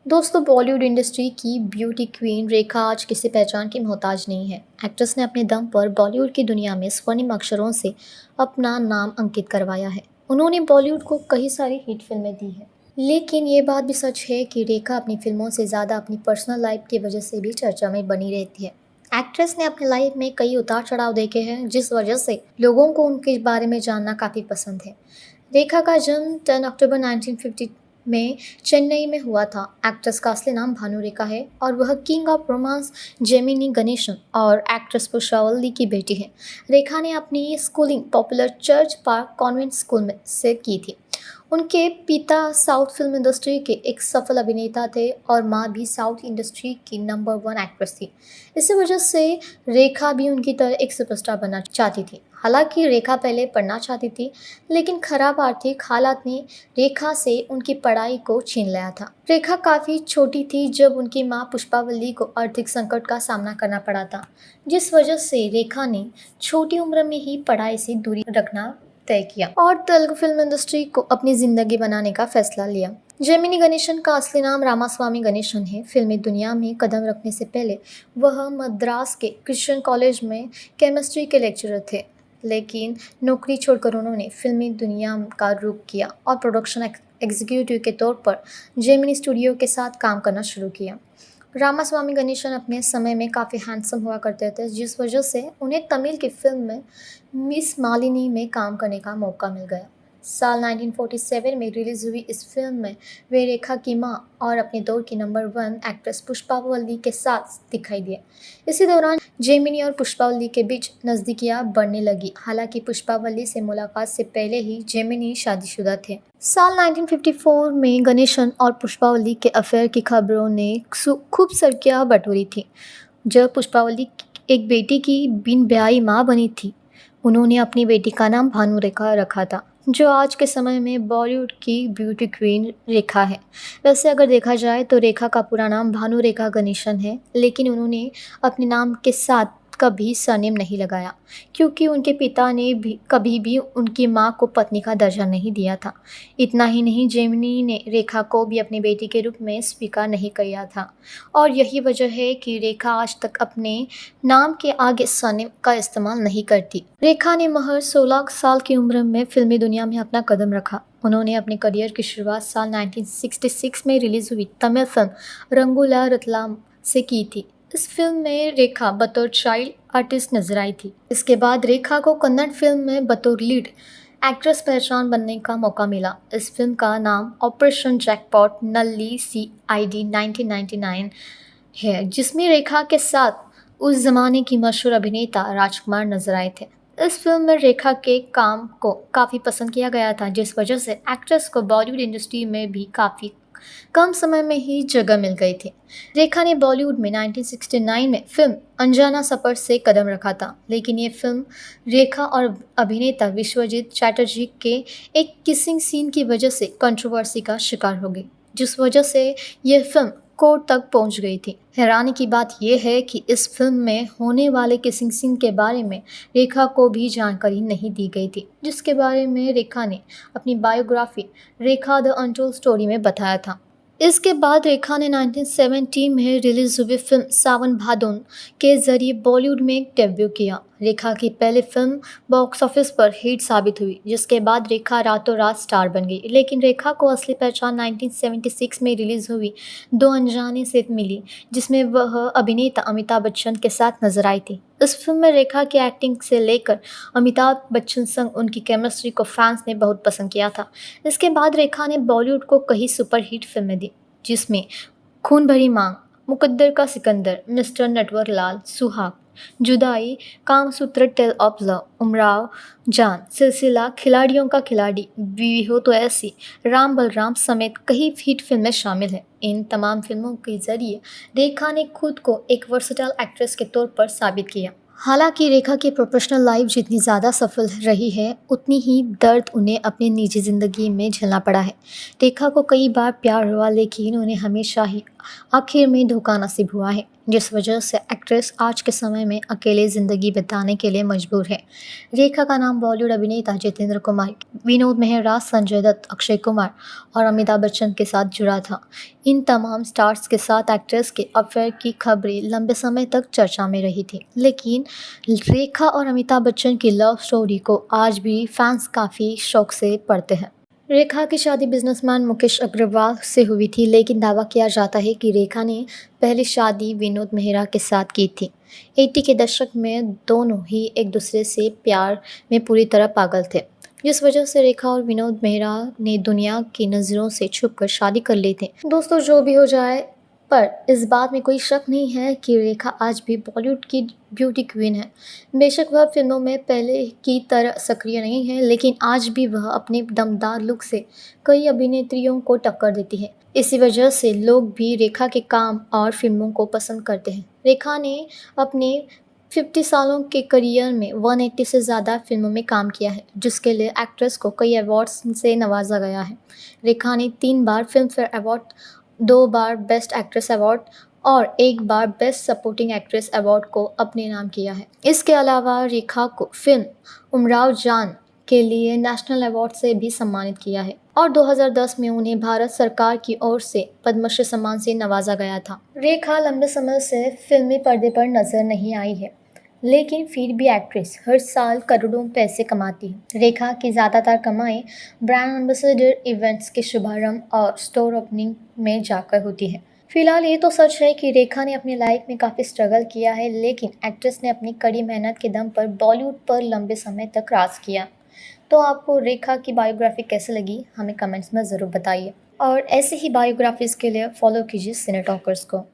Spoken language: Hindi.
दोस्तों, बॉलीवुड इंडस्ट्री की ब्यूटी क्वीन रेखा आज किसी पहचान की मोहताज नहीं है। एक्ट्रेस ने अपने दम पर बॉलीवुड की दुनिया में स्वर्णिम अक्षरों से अपना नाम अंकित करवाया है। उन्होंने बॉलीवुड को कई सारी हिट फिल्में दी हैं, लेकिन ये बात भी सच है कि रेखा अपनी फिल्मों से ज़्यादा अपनी पर्सनल लाइफ की वजह से भी चर्चा में बनी रहती है। एक्ट्रेस ने अपनी लाइफ में कई उतार चढ़ाव देखे हैं, जिस वजह से लोगों को उनके बारे में जानना काफ़ी पसंद है। रेखा का जन्म 10 अक्टूबर 1950 में चेन्नई में हुआ था। एक्ट्रेस का असली नाम भानु रेखा है और वह king of romance Gemini Ganesan और एक्ट्रेस पुष्पावली की बेटी है। रेखा ने अपनी schooling popular church park convent school में से की थी। उनके पिता साउथ फिल्म इंडस्ट्री के एक सफल अभिनेता थे और माँ भी साउथ इंडस्ट्री की नंबर 1 एक्ट्रेस थी। इसी वजह से रेखा भी उनकी तरह एक सुपरस्टार बनना चाहती थी। हालांकि रेखा पहले पढ़ना चाहती थी, लेकिन खराब आर्थिक हालात ने रेखा से उनकी पढ़ाई को छीन लिया था। रेखा काफ़ी छोटी थी जब उनकी माँ पुष्पावली को आर्थिक संकट का सामना करना पड़ा था, जिस वजह से रेखा ने छोटी उम्र में ही पढ़ाई से दूरी रखना तय किया और तेलुगु फिल्म इंडस्ट्री को अपनी जिंदगी बनाने का फैसला लिया। जेमिनी गणेशन का असली नाम रामास्वामी गणेशन है। फिल्मी दुनिया में कदम रखने से पहले वह मद्रास के क्रिश्चियन कॉलेज में केमिस्ट्री के लेक्चरर थे, लेकिन नौकरी छोड़कर उन्होंने फिल्मी दुनिया का रुख किया और प्रोडक्शन एग्जीक्यूटिव के तौर पर जेमिनी स्टूडियो के साथ काम करना शुरू किया। रामास्वामी गणेशन अपने समय में काफ़ी हैंडसम हुआ करते थे, जिस वजह से उन्हें तमिल की फिल्म में मिस मालिनी में काम करने का मौका मिल गया। साल 1947 में रिलीज हुई इस फिल्म में वे रेखा की मां और अपने दौर की नंबर 1 एक्ट्रेस पुष्पावली के साथ दिखाई दिए। इसी दौरान जेमिनी और पुष्पावली के बीच नज़दीकियां बढ़ने लगी। हालांकि पुष्पावली से मुलाकात से पहले ही जेमिनी शादीशुदा थे। साल 1954 में गणेशन और पुष्पावली के अफेयर की खबरों ने खूब सुर्खियां बटोरी थी। जब पुष्पावली एक बेटी की बिन ब्याही मां बनी थी, उन्होंने अपनी बेटी का नाम भानु रेखा रखा था, जो आज के समय में बॉलीवुड की ब्यूटी क्वीन रेखा है। वैसे अगर देखा जाए तो रेखा का पूरा नाम भानु रेखा गणेशन है, लेकिन उन्होंने अपने नाम के साथ कभी सरनेम नहीं लगाया, क्योंकि उनके पिता ने भी कभी भी उनकी मां को पत्नी का दर्जा नहीं दिया था। इतना ही नहीं, जेमिनी ने रेखा को भी अपनी बेटी के रूप में स्वीकार नहीं किया था और यही वजह है कि रेखा आज तक अपने नाम के आगे सरनेम का इस्तेमाल नहीं करती। रेखा ने महज 16 साल की उम्र में फिल्मी दुनिया में अपना कदम रखा। उन्होंने अपने करियर की शुरुआत साल 1966 में रिलीज हुई तमिल फिल्म रंगूला रतलाम से की थी। इस फिल्म में रेखा बतौर चाइल्ड आर्टिस्ट नजर आई थी। इसके बाद रेखा को कन्नड़ फिल्म में बतौर लीड एक्ट्रेस पहचान बनने का मौका मिला। इस फिल्म का नाम ऑपरेशन जैकपॉट नल्ली CID 1999 है, जिसमें रेखा के साथ उस जमाने की मशहूर अभिनेता राजकुमार नजर आए थे। इस फिल्म में रेखा के काम को काफ़ी पसंद किया गया था, जिस वजह से एक्ट्रेस को बॉलीवुड इंडस्ट्री में भी काफ़ी कम समय में ही जगह मिल गई थी। रेखा ने बॉलीवुड में 1969 में फिल्म अनजाना सफर से कदम रखा था, लेकिन ये फिल्म रेखा और अभिनेता विश्वजीत चैटर्जी के एक किसिंग सीन की वजह से कंट्रोवर्सी का शिकार हो गई, जिस वजह से ये फिल्म कोर्ट तक पहुंच गई थी। हैरानी की बात यह है कि इस फिल्म में होने वाले किसिंग सीन के बारे में रेखा को भी जानकारी नहीं दी गई थी, जिसके बारे में रेखा ने अपनी biography Rekha the untold story में बताया था। इसके बाद रेखा ने 1970 में रिलीज हुई फिल्म सावन भादोन के जरिए बॉलीवुड में एक डेब्यू किया। रेखा की पहली फिल्म बॉक्स ऑफिस पर हिट साबित हुई, जिसके बाद रेखा रातों रात स्टार बन गई। लेकिन रेखा को असली पहचान 1976 में रिलीज हुई दो अनजाने से मिली, जिसमें वह अभिनेता अमिताभ बच्चन के साथ नजर आई थी। इस फिल्म में रेखा की एक्टिंग से लेकर अमिताभ बच्चन संग उनकी केमिस्ट्री को फैंस ने बहुत पसंद किया था। इसके बाद रेखा ने बॉलीवुड को कई सुपरहिट फिल्में दी, जिसमें खून भरी मांग, मुकद्दर का Sikandar, mister Natwarlal, Suhaag, Judaai, Kamasutra, tale of love, Umrao Jaan, Silsila, खिलाड़ियों का खिलाड़ी, बीवी हो तो ऐसी, राम बलराम समेत कई हिट फिल्में शामिल हैं। इन तमाम फिल्मों के जरिए रेखा ने खुद को एक वर्सटाइल एक्ट्रेस के तौर पर साबित किया। हालांकि रेखा की प्रोफेशनल लाइफ जितनी ज़्यादा सफल रही है, उतनी ही दर्द उन्हें अपनी निजी ज़िंदगी में झेलना पड़ा है। रेखा को कई बार प्यार हुआ, लेकिन उन्हें हमेशा ही आखिर में धोखा नसीब हुआ है, जिस वजह से एक्ट्रेस आज के समय में अकेले ज़िंदगी बिताने के लिए मजबूर है। रेखा का नाम बॉलीवुड अभिनेता जितेंद्र कुमार, विनोद मेहरा, संजय दत्त, अक्षय कुमार और अमिताभ बच्चन के साथ जुड़ा था। इन तमाम स्टार्स के साथ एक्ट्रेस के अफेयर की खबरें लंबे समय तक चर्चा में रही थी, लेकिन रेखा और अमिताभ बच्चन की लव स्टोरी को आज भी फैंस काफ़ी शौक से पढ़ते हैं। रेखा की शादी बिजनेसमैन मुकेश अग्रवाल से हुई थी, लेकिन दावा किया जाता है कि रेखा ने पहली शादी विनोद मेहरा के साथ की थी। 80 के दशक में दोनों ही एक दूसरे से प्यार में पूरी तरह पागल थे, जिस वजह से रेखा और विनोद मेहरा ने दुनिया की नज़रों से छुपकर शादी कर ली थी। दोस्तों, जो भी हो जाए, पर इस बात में कोई शक नहीं है कि रेखा आज भी बॉलीवुड की ब्यूटी क्वीन है। बेशक वह फिल्मों में पहले की तरह सक्रिय नहीं है, लेकिन आज भी वह अपने दमदार लुक से कई अभिनेत्रियों को टक्कर देती है। इसी वजह से लोग भी रेखा के काम और फिल्मों को पसंद करते हैं। रेखा ने अपने 50 सालों के करियर में 180 से ज़्यादा फिल्मों में काम किया है, जिसके लिए एक्ट्रेस को कई अवार्ड्स से नवाजा गया है। रेखा ने 3 बार फिल्म फेयर अवार्ड, 2 बार बेस्ट एक्ट्रेस अवार्ड और 1 बार बेस्ट सपोर्टिंग एक्ट्रेस अवार्ड को अपने नाम किया है। इसके अलावा रेखा को फिल्म उमराव जान के लिए नेशनल अवार्ड से भी सम्मानित किया है और 2010 में उन्हें भारत सरकार की ओर से पद्मश्री सम्मान से नवाजा गया था। रेखा लंबे समय से फिल्मी पर्दे पर नजर नहीं आई है, लेकिन फिर भी एक्ट्रेस हर साल करोड़ों पैसे कमाती है। रेखा की ज़्यादातर कमाई ब्रांड एम्बेसडर इवेंट्स के शुभारंभ और स्टोर ओपनिंग में जाकर होती है। फिलहाल ये तो सच है कि रेखा ने अपनी लाइफ में काफ़ी स्ट्रगल किया है, लेकिन एक्ट्रेस ने अपनी कड़ी मेहनत के दम पर बॉलीवुड पर लंबे समय तक राज किया। तो आपको रेखा की बायोग्राफी कैसे लगी, हमें कमेंट्स में ज़रूर बताइए और ऐसे ही बायोग्राफीज़ के लिए फॉलो कीजिए सिने टॉकर्स को।